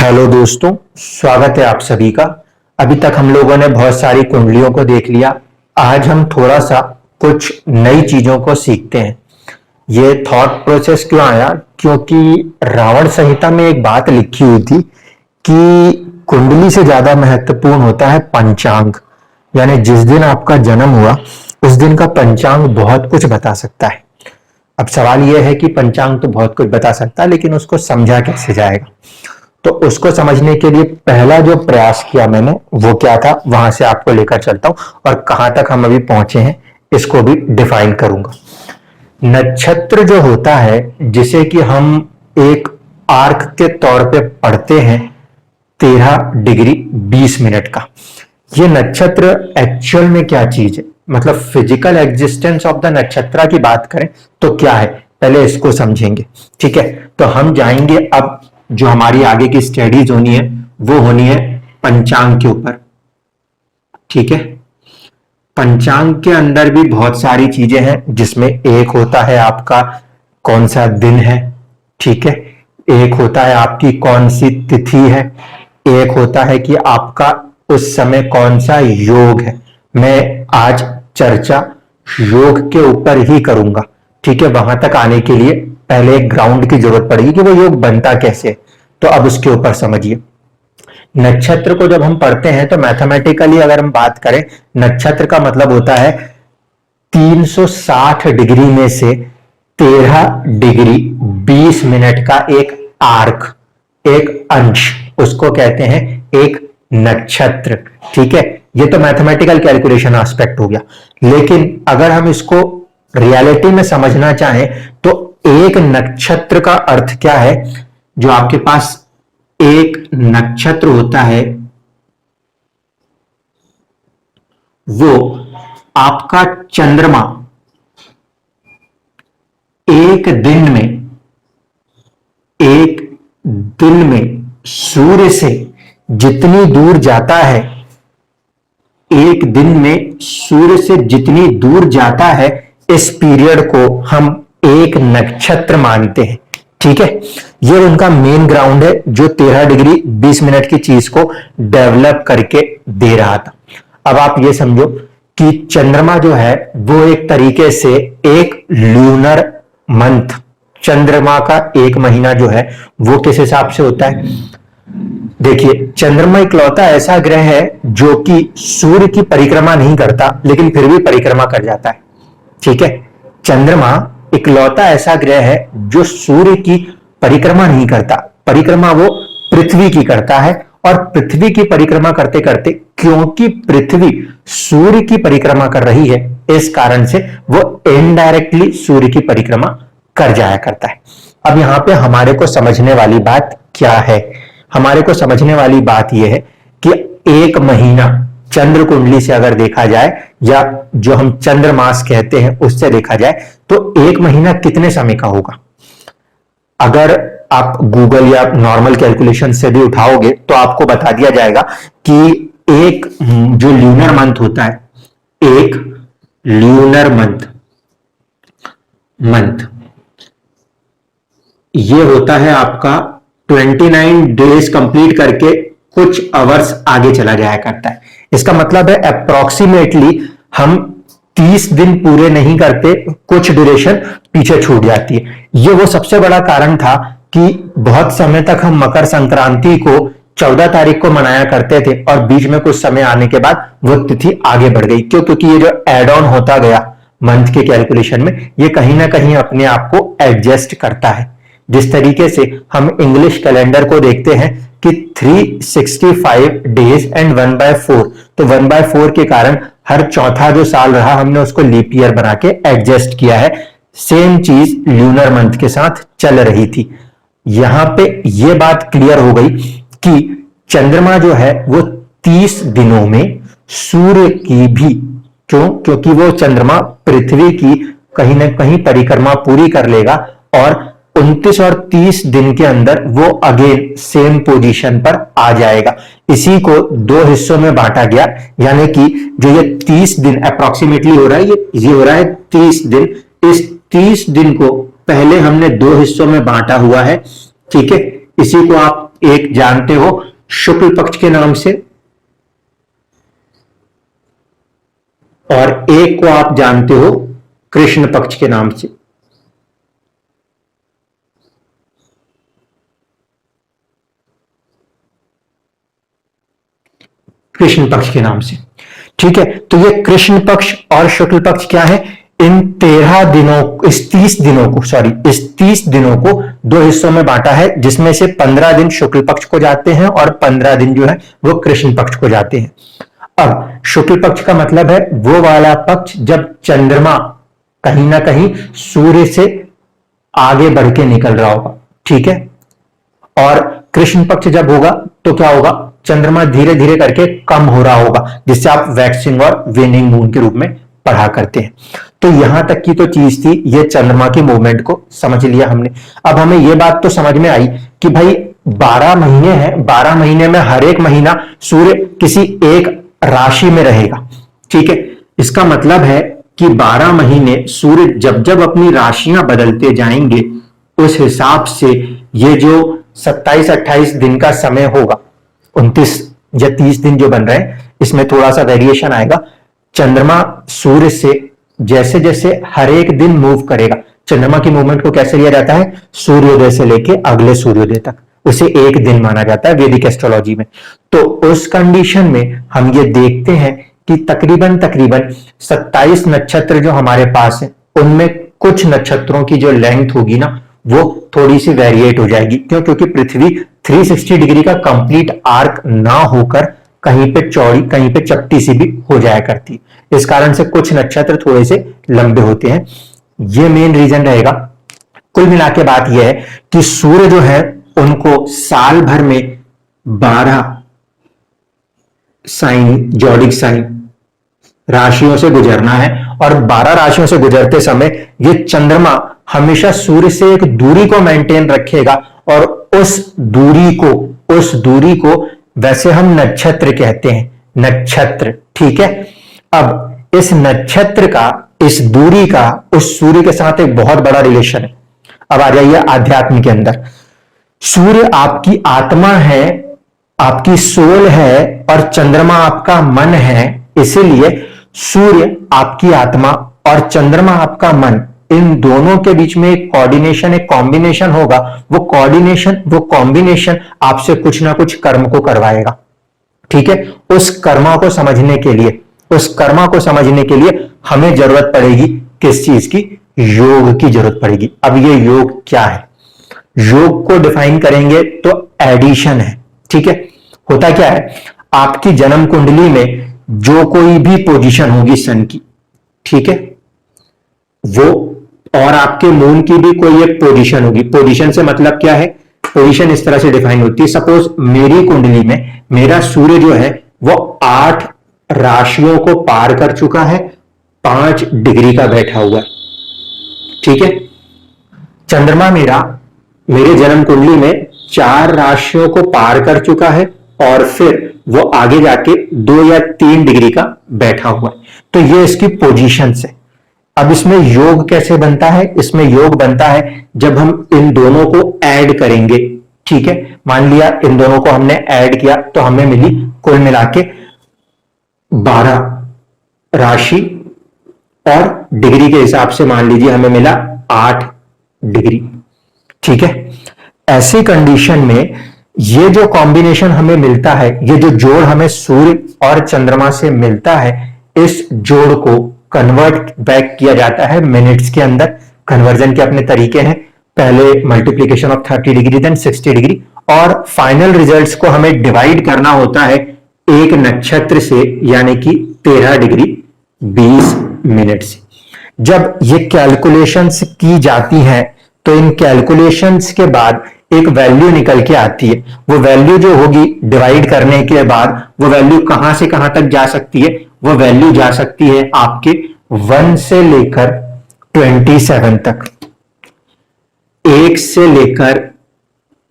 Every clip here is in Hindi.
हेलो दोस्तों, स्वागत है आप सभी का। अभी तक हम लोगों ने बहुत सारी कुंडलियों को देख लिया। आज हम थोड़ा सा कुछ नई चीजों को सीखते हैं। ये थॉट प्रोसेस क्यों आया? क्योंकि रावण संहिता में एक बात लिखी हुई थी कि कुंडली से ज्यादा महत्वपूर्ण होता है पंचांग। यानी जिस दिन आपका जन्म हुआ उस दिन का पंचांग बहुत कुछ बता सकता है। अब सवाल यह है कि पंचांग तो बहुत कुछ बता सकता है, लेकिन उसको समझा कैसे जाएगा? तो उसको समझने के लिए पहला जो प्रयास किया मैंने वो क्या था, वहां से आपको लेकर चलता हूं और कहां तक हम अभी पहुंचे हैं इसको भी डिफाइन करूंगा। नक्षत्र जो होता है, जिसे कि हम एक आर्क के तौर पे पढ़ते हैं 13 डिग्री 20 मिनट का, ये नक्षत्र एक्चुअल में क्या चीज है, मतलब फिजिकल एग्जिस्टेंस ऑफ द नक्षत्र की बात करें तो क्या है, पहले इसको समझेंगे। ठीक है, तो हम जाएंगे अब जो हमारी आगे की स्टडीज होनी है वो होनी है पंचांग के ऊपर। ठीक है, पंचांग के अंदर भी बहुत सारी चीजें हैं, जिसमें एक होता है आपका कौन सा दिन है, ठीक है, एक होता है आपकी कौन सी तिथि है, एक होता है कि आपका उस समय कौन सा योग है। मैं आज चर्चा योग के ऊपर ही करूंगा। ठीक है, वहां तक आने के लिए पहले एक ग्राउंड की जरूरत पड़ेगी कि वो योग बनता कैसे। तो अब उसके ऊपर समझिए। नक्षत्र को जब हम पढ़ते हैं तो मैथमेटिकली अगर हम बात करें, नक्षत्र का मतलब होता है 360 डिग्री में से 13 डिग्री 20 मिनट का एक आर्क, एक अंश, उसको कहते हैं एक नक्षत्र। ठीक है, ये तो मैथमेटिकल कैलकुलेशन एस्पेक्ट हो गया। लेकिन अगर हम इसको रियलिटी में समझना चाहें तो एक नक्षत्र का अर्थ क्या है? जो आपके पास एक नक्षत्र होता है वो आपका चंद्रमा एक दिन में सूर्य से जितनी दूर जाता है, एक दिन में सूर्य से जितनी दूर जाता है, इस पीरियड को हम एक नक्षत्र मानते हैं। ठीक है, ये उनका मेन ग्राउंड है जो 13 डिग्री 20 मिनट की चीज को डेवलप करके दे रहा था। अब आप ये समझो कि चंद्रमा जो है वो एक तरीके से एक ल्यूनर मंथ, चंद्रमा का एक महीना जो है वो किस हिसाब से होता है? देखिए, चंद्रमा इकलौता ऐसा ग्रह है जो कि सूर्य की परिक्रमा नहीं करता लेकिन फिर भी परिक्रमा कर जाता है। ठीक है, चंद्रमा इकलौता ऐसा ग्रह है जो सूर्य की परिक्रमा नहीं करता, परिक्रमा वो पृथ्वी की करता है। और पृथ्वी की परिक्रमा करते करते, क्योंकि पृथ्वी सूर्य की परिक्रमा कर रही है, इस कारण से वो इनडायरेक्टली सूर्य की परिक्रमा कर जाया करता है। अब यहां पे हमारे को समझने वाली बात क्या है? हमारे को समझने वाली बात यह है कि एक महीना चंद्र कुंडली से अगर देखा जाए, या जो हम चंद्रमास कहते हैं उससे देखा जाए, तो एक महीना कितने समय का होगा? अगर आप गूगल या नॉर्मल कैलकुलेशन से भी उठाओगे तो आपको बता दिया जाएगा कि एक जो ल्यूनर मंथ होता है, एक ल्यूनर मंथ ये होता है आपका 29 डेज कंप्लीट करके कुछ आवर्स आगे चला जाया करता है। इसका मतलब है अप्रोक्सीमेटली हम 30 दिन पूरे नहीं करते, कुछ ड्यूरेशन पीछे छूट जाती है। ये वो सबसे बड़ा कारण था कि बहुत समय तक हम मकर संक्रांति को 14 तारीख को मनाया करते थे और बीच में कुछ समय आने के बाद वो तिथि आगे बढ़ गई। क्यों? क्योंकि ये जो एड ऑन होता गया मंथ के कैलकुलेशन में, ये कहीं ना कहीं अपने आप को एडजस्ट करता है। जिस तरीके से हम इंग्लिश कैलेंडर को देखते हैं कि 365 डेज एंड 1/4, तो 1/4 के कारण हर चौथा जो साल रहा हमने उसको लीप ईयर बना के एडजस्ट किया है। सेम चीज ल्यूनर मंथ के साथ चल रही थी। यहां पे ये बात क्लियर हो गई कि चंद्रमा जो है वो 30 दिनों में सूर्य की भी, क्योंकि वो चंद्रमा पृथ्वी की कहीं ना कहीं परिक्रमा पूरी कर लेगा और 29 और 30 दिन के अंदर वो अगेन सेम पोजीशन पर आ जाएगा। इसी को दो हिस्सों में बांटा गया, यानी कि जो ये 30 दिन अप्रोक्सीमेटली हो रहा है, ये हो रहा है 30 दिन। इस 30 दिन को पहले हमने दो हिस्सों में बांटा हुआ है। ठीक है, इसी को आप एक जानते हो शुक्ल पक्ष के नाम से, और एक को आप जानते हो कृष्ण पक्ष के नाम से। कृष्ण पक्ष के नाम से, ठीक है। तो ये कृष्ण पक्ष और शुक्ल पक्ष क्या है? इन 13 दिनों, इस 30 दिनों को, सॉरी, इस 30 दिनों को दो हिस्सों में बांटा है, जिसमें से 15 दिन शुक्ल पक्ष को जाते हैं और 15 दिन जो है वो कृष्ण पक्ष को जाते हैं। अब शुक्ल पक्ष का मतलब है वो वाला पक्ष जब चंद्रमा कहीं ना कहीं सूर्य से आगे बढ़ के निकल रहा होगा, ठीक है। और कृष्ण पक्ष जब होगा तो क्या होगा? चंद्रमा धीरे धीरे करके कम हो रहा होगा, जिससे आप वैक्सिंग और वेनिंग मून के रूप में पढ़ा करते हैं। तो यहां तक की तो चीज थी, ये चंद्रमा की मूवमेंट को समझ लिया हमने। अब हमें ये बात तो समझ में आई कि भाई 12 महीने हैं, 12 महीने में हर एक महीना सूर्य किसी एक राशि में रहेगा, ठीक है। इसका मतलब है कि 12 महीने सूर्य जब जब अपनी राशियां बदलते जाएंगे, उस हिसाब से ये जो 27-28 दिन का समय होगा, 29 या 30 दिन जो बन रहे हैं, इसमें थोड़ा सा वेरिएशन आएगा। चंद्रमा सूर्य से जैसे जैसे हर एक दिन मूव करेगा, चंद्रमा की मूवमेंट को कैसे लिया जाता है? सूर्योदय से लेके अगले सूर्योदय तक, उसे एक दिन माना जाता है वैदिक एस्ट्रोलॉजी में। तो उस कंडीशन में हम ये देखते हैं कि तकरीबन 27 नक्षत्र जो हमारे पास है, उनमें कुछ नक्षत्रों की जो लेंथ होगी ना, वो थोड़ी सी वेरिएट हो जाएगी। क्यों? क्योंकि पृथ्वी 360 डिग्री का कंप्लीट आर्क ना होकर कहीं पे चौड़ी, कहीं पे चपटी सी भी हो जाया करती। इस कारण से कुछ नक्षत्र थोड़े से लंबे होते हैं, ये मेन रीजन रहेगा। कुल मिला के बात यह है कि सूर्य जो है उनको साल भर में 12 साइन, जॉडिक साइन राशियों से गुजरना है, और 12 राशियों से गुजरते समय ये चंद्रमा हमेशा सूर्य से एक दूरी को मेंटेन रखेगा, और उस दूरी को वैसे हम नक्षत्र कहते हैं, नक्षत्र, ठीक है। अब इस नक्षत्र का, इस दूरी का उस सूर्य के साथ एक बहुत बड़ा रिलेशन है। अब आ जाइए आध्यात्म के अंदर। सूर्य आपकी आत्मा है, आपकी सोल है, और चंद्रमा आपका मन है। इसीलिए सूर्य आपकी आत्मा और चंद्रमा आपका मन, इन दोनों के बीच में एक कोऑर्डिनेशन, एक कॉम्बिनेशन होगा। वो कोऑर्डिनेशन, वो कॉम्बिनेशन आपसे कुछ ना कुछ कर्म को करवाएगा, ठीक है। उस कर्मा को समझने के लिए, उस कर्मा को समझने के लिए हमें जरूरत पड़ेगी किस चीज की? योग की जरूरत पड़ेगी। अब ये योग क्या है? योग को डिफाइन करेंगे तो एडिशन है, ठीक है। होता क्या है, आपकी जन्म कुंडली में जो कोई भी पोजीशन होगी सन की, ठीक है, वो, और आपके मून की भी कोई एक पोजीशन होगी। पोजीशन से मतलब क्या है? पोजीशन इस तरह से डिफाइन होती है, सपोज मेरी कुंडली में मेरा सूर्य जो है वो 8 राशियों को पार कर चुका है, 5 डिग्री का बैठा हुआ है, ठीक है। चंद्रमा मेरा मेरे जन्म कुंडली में 4 राशियों को पार कर चुका है, और फिर वो आगे जाके 2 या 3 डिग्री का बैठा हुआ है। तो ये इसकी पोजीशन है। अब इसमें योग कैसे बनता है? इसमें योग बनता है जब हम इन दोनों को ऐड करेंगे, ठीक है। मान लिया इन दोनों को हमने ऐड किया तो हमें मिली कुल मिला के 12 राशि, और डिग्री के हिसाब से मान लीजिए हमें मिला 8 डिग्री, ठीक है। ऐसी कंडीशन में ये जो कॉम्बिनेशन हमें मिलता है, ये जो जोड़ हमें सूर्य और चंद्रमा से मिलता है, इस जोड़ को कन्वर्ट बैक किया जाता है मिनट्स के अंदर। कन्वर्जन के अपने तरीके हैं, पहले multiplication of 30 degree, then 60 degree, और फाइनल रिजल्ट्स को हमें डिवाइड करना होता है एक नक्षत्र से, यानी कि 13 डिग्री 20 मिनट से। जब ये कैलकुलेशंस की जाती हैं तो इन कैलकुलेशंस के बाद एक वैल्यू निकल के आती है। वो वैल्यू जो होगी डिवाइड करने के बाद, वो वैल्यू कहां से कहां तक जा सकती है? वो वैल्यू जा सकती है आपके 1 से लेकर 27 तक, 1 से लेकर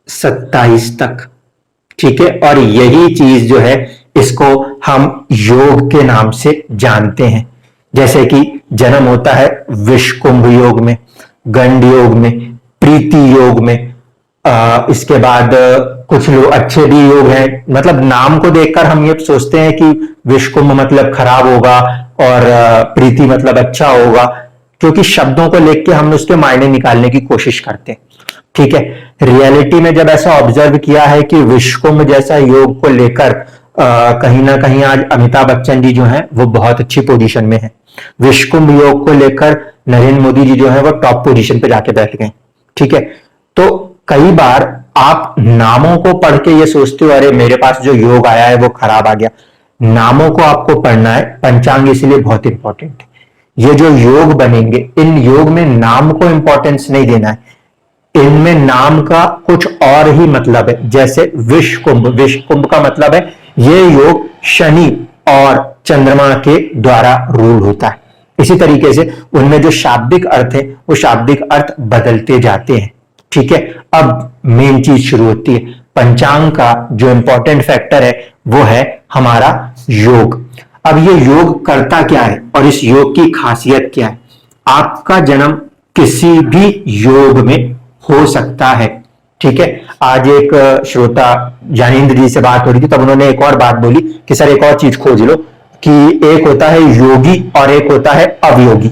27 तक, ठीक है। और यही चीज जो है इसको हम योग के नाम से जानते हैं। जैसे कि जन्म होता है विषकुंभ योग में, गंड योग में, प्रीति योग में, इसके बाद कुछ लोग अच्छे भी योग हैं, मतलब नाम को देखकर हम ये सोचते हैं कि विषकुंभ मतलब खराब होगा और प्रीति मतलब अच्छा होगा, क्योंकि शब्दों को लेकर हम उसके मायने निकालने की कोशिश करते हैं। ठीक है, रियलिटी में जब ऐसा ऑब्जर्व किया है कि विषकुंभ जैसा योग को लेकर कहीं ना कहीं आज अमिताभ बच्चन जी जो हैं वो बहुत अच्छी पोजीशन में हैं। विषकुंभ योग को लेकर नरेंद्र मोदी जी जो है वो टॉप पोजीशन पे जाके बैठ गए। ठीक है, तो कई बार आप नामों को पढ़ के ये सोचते हो अरे मेरे पास जो योग आया है वो खराब आ गया। नामों को आपको पढ़ना है, पंचांग इसलिए बहुत इंपॉर्टेंट है। ये जो योग बनेंगे, इन योग में नाम को इंपॉर्टेंस नहीं देना है, इनमें नाम का कुछ और ही मतलब है। जैसे विषकुंभ, विषकुंभ का मतलब है ये योग शनि और चंद्रमा के द्वारा रूल होता है। इसी तरीके से उनमें जो शाब्दिक अर्थ है वो शाब्दिक अर्थ बदलते जाते हैं। ठीक है, अब मेन चीज शुरू होती है। पंचांग का जो इंपॉर्टेंट फैक्टर है वो है हमारा योग। अब ये योग करता क्या है और इस योग की खासियत क्या है? आपका जन्म किसी भी योग में हो सकता है। ठीक है, आज एक श्रोता ज्ञानेंद्र जी से बात हो रही थी, तब उन्होंने एक और बात बोली कि सर एक और चीज खोज लो कि एक होता है योगी और एक होता है अवयोगी।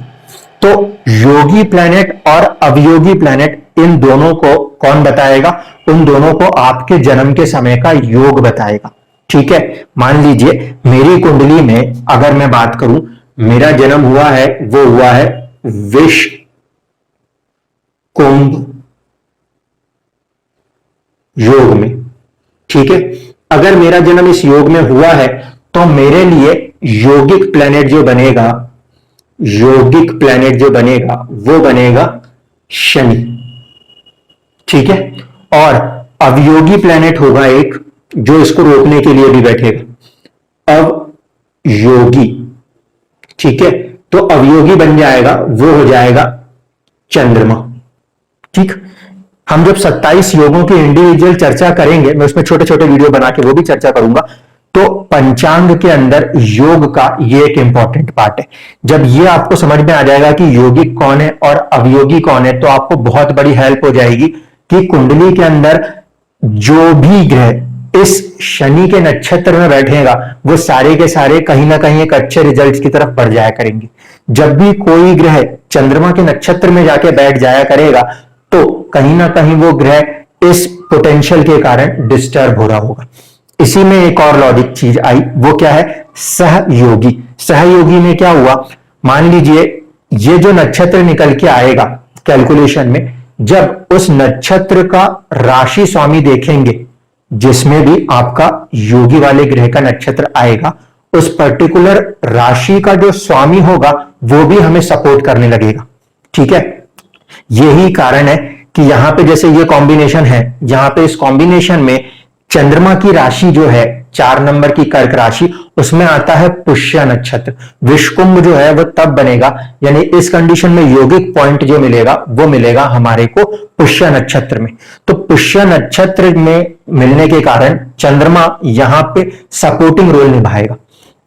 तो योगी प्लैनेट और अवयोगी प्लैनेट, इन दोनों को कौन बताएगा? उन दोनों को आपके जन्म के समय का योग बताएगा। ठीक है, मान लीजिए मेरी कुंडली में अगर मैं बात करूं, मेरा जन्म हुआ है वो हुआ है विष कुंभ योग में। ठीक है, अगर मेरा जन्म इस योग में हुआ है तो मेरे लिए योगिक प्लैनेट जो बनेगा, योगिक प्लैनेट जो बनेगा वो बनेगा शनि। ठीक है, और अवयोगी प्लैनेट होगा एक जो इसको रोकने के लिए भी बैठेगा, अवयोगी। ठीक है, तो अवयोगी बन जाएगा, वो हो जाएगा चंद्रमा। ठीक, हम जब 27 योगों की इंडिविजुअल चर्चा करेंगे, मैं उसमें छोटे छोटे वीडियो बना के वो भी चर्चा करूंगा। तो पंचांग के अंदर योग का ये एक इंपॉर्टेंट पार्ट है। जब ये आपको समझ में आ जाएगा कि योगिक कौन है और अवयोगी कौन है, तो आपको बहुत बड़ी हेल्प हो जाएगी कि कुंडली के अंदर जो भी ग्रह इस शनि के नक्षत्र में बैठेगा वो सारे के सारे कहीं ना कहीं एक अच्छे रिजल्ट्स की तरफ बढ़ जाया करेंगे। जब भी कोई ग्रह चंद्रमा के नक्षत्र में जाके बैठ जाया करेगा तो कहीं ना कहीं वो ग्रह इस पोटेंशियल के कारण डिस्टर्ब हो रहा होगा। इसी में एक और लॉजिक चीज आई, वो क्या है? सहयोगी। सहयोगी में क्या हुआ? मान लीजिए ये जो नक्षत्र निकल के आएगा कैलकुलेशन में, जब उस नक्षत्र का राशि स्वामी देखेंगे, जिसमें भी आपका योगी वाले ग्रह का नक्षत्र आएगा, उस पर्टिकुलर राशि का जो स्वामी होगा वो भी हमें सपोर्ट करने लगेगा। ठीक है, यही कारण है कि यहां पे जैसे ये कॉम्बिनेशन है, यहां पे इस कॉम्बिनेशन में चंद्रमा की राशि जो है 4 नंबर की कर्क राशि, उसमें आता है पुष्य नक्षत्र। विषकुंभ जो है वो तब बनेगा, यानी इस कंडीशन में योगिक पॉइंट जो मिलेगा वो मिलेगा हमारे को पुष्य नक्षत्र में। तो पुष्य नक्षत्र में मिलने के कारण चंद्रमा यहां पे सपोर्टिंग रोल निभाएगा।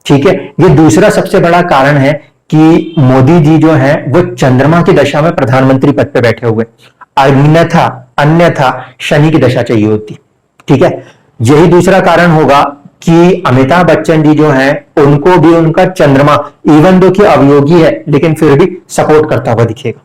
ठीक है, ये दूसरा सबसे बड़ा कारण है कि मोदी जी जो है वो चंद्रमा की दशा में प्रधानमंत्री पद पे बैठे हुए, अन्यथा शनि की दशा चाहिए होती। ठीक है, यही दूसरा कारण होगा कि अमिताभ बच्चन जी जो हैं उनको भी उनका चंद्रमा इवन दो कि अवयोगी है लेकिन फिर भी सपोर्ट करता हुआ दिखेगा।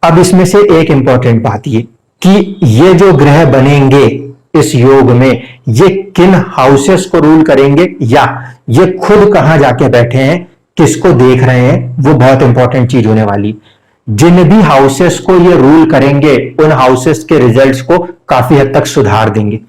अब इसमें से एक इंपॉर्टेंट बात ये कि ये जो ग्रह बनेंगे इस योग में, ये किन हाउसेस को रूल करेंगे या ये खुद कहां जाके बैठे हैं, किसको देख रहे हैं, वो बहुत इंपॉर्टेंट चीज होने वाली। जिन भी हाउसेस को ये रूल करेंगे उन हाउसेस के रिजल्ट्स को काफी हद तक सुधार देंगे।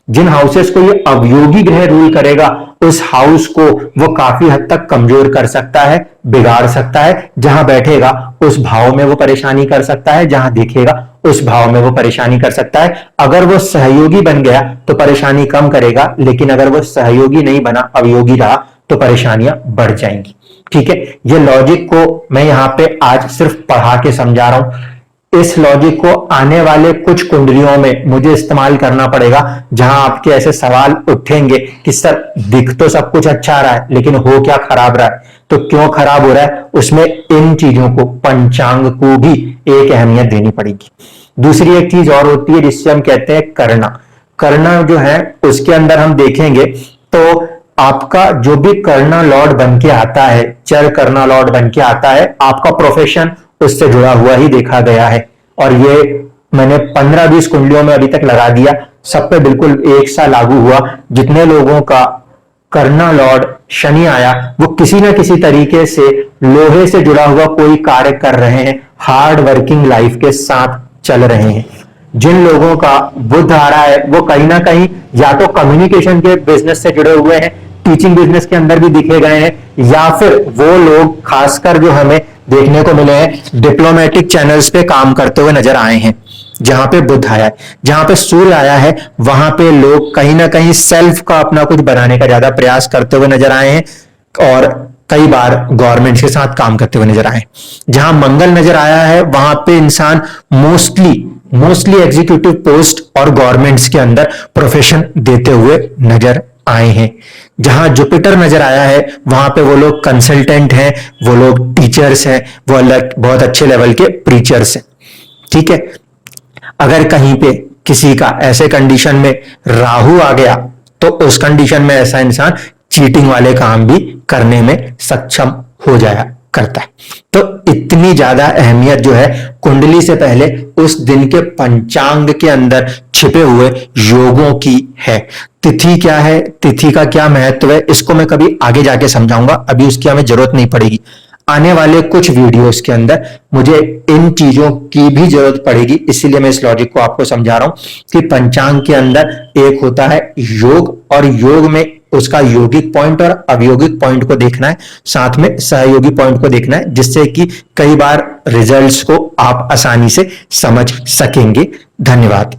जिन हाउसेस को ये अवयोगी ग्रह रूल करेगा उस हाउस को वो काफी हद तक कमजोर कर सकता है, बिगाड़ सकता है। जहां बैठेगा उस भाव में वो परेशानी कर सकता है, जहां दिखेगा उस भाव में वो परेशानी कर सकता है। अगर वो सहयोगी बन गया तो परेशानी कम करेगा, लेकिन अगर वो सहयोगी नहीं बना, अवयोगी रहा, तो परेशानियां बढ़ जाएंगी। ठीक है, ये लॉजिक को मैं यहां पे आज सिर्फ पढ़ा के समझा रहा हूं। इस लॉजिक को आने वाले कुछ कुंडलियों में मुझे इस्तेमाल करना पड़ेगा, जहां आपके ऐसे सवाल उठेंगे कि सर दिख तो सब कुछ अच्छा रहा है लेकिन हो क्या खराब रहा है, तो क्यों खराब हो रहा है, उसमें इन चीजों को, पंचांग को भी एक अहमियत देनी पड़ेगी। दूसरी एक चीज और होती है जिससे हम कहते हैं करना। कर्ण जो है उसके अंदर हम देखेंगे तो आपका जो भी कर्ण लॉर्ड बन के आता है, चर कर्ण लॉर्ड बन के आता है, आपका प्रोफेशन उससे जुड़ा हुआ ही देखा गया है। और ये मैंने 15-20 कुंडलियों में अभी तक लगा दिया, सब पे बिल्कुल एक सा लागू हुआ। जितने लोगों का कर्ण लॉर्ड शनि आया वो किसी ना किसी तरीके से लोहे से जुड़ा हुआ कोई कार्य कर रहे हैं, हार्ड वर्किंग लाइफ के साथ चल रहे हैं। जिन लोगों का बुध आ रहा है वो कहीं ना कहीं या तो कम्युनिकेशन के बिजनेस से जुड़े हुए हैं, टीचिंग बिजनेस के अंदर भी दिखे गए हैं, या फिर वो लोग खासकर जो हमें देखने को मिले हैं डिप्लोमेटिक चैनल्स पे काम करते हुए नजर आए हैं। जहां पे बुध आया है, जहां पे सूर्य आया है, वहां पे लोग कहीं ना कहीं सेल्फ का अपना कुछ बनाने का ज्यादा प्रयास करते हुए नजर आए हैं और कई बार गवर्नमेंट के साथ काम करते हुए नजर आए। जहां मंगल नजर आया है वहां पे इंसान मोस्टली एग्जीक्यूटिव पोस्ट और गवर्नमेंट्स के अंदर प्रोफेशन देते हुए नजर आए हैं। जहां जुपिटर नजर आया है वहां पे वो लोग कंसल्टेंट हैं, वो लोग टीचर्स हैं, वो अलग बहुत अच्छे लेवल के प्रीचर्स हैं। ठीक है, अगर कहीं पे किसी का ऐसे कंडीशन में राहु आ गया तो उस कंडीशन में ऐसा इंसान चीटिंग वाले काम भी करने में सक्षम हो जाया करता है। तो इतनी ज्यादा अहमियत जो है कुंडली से पहले उस दिन के पंचांग के अंदर छिपे हुए योगों की है। तिथि क्या है, तिथि का क्या महत्व है, इसको मैं कभी आगे जाके समझाऊंगा, अभी उसकी हमें जरूरत नहीं पड़ेगी। आने वाले कुछ वीडियोस के अंदर मुझे इन चीजों की भी जरूरत पड़ेगी, इसीलिए मैं इस लॉजिक को आपको समझा रहा हूं कि पंचांग के अंदर एक होता है योग, और योग में उसका यौगिक पॉइंट और अवयौगिक पॉइंट को देखना है, साथ में सहयोगी पॉइंट को देखना है, जिससे कि कई बार रिजल्ट्स को आप आसानी से समझ सकेंगे। धन्यवाद।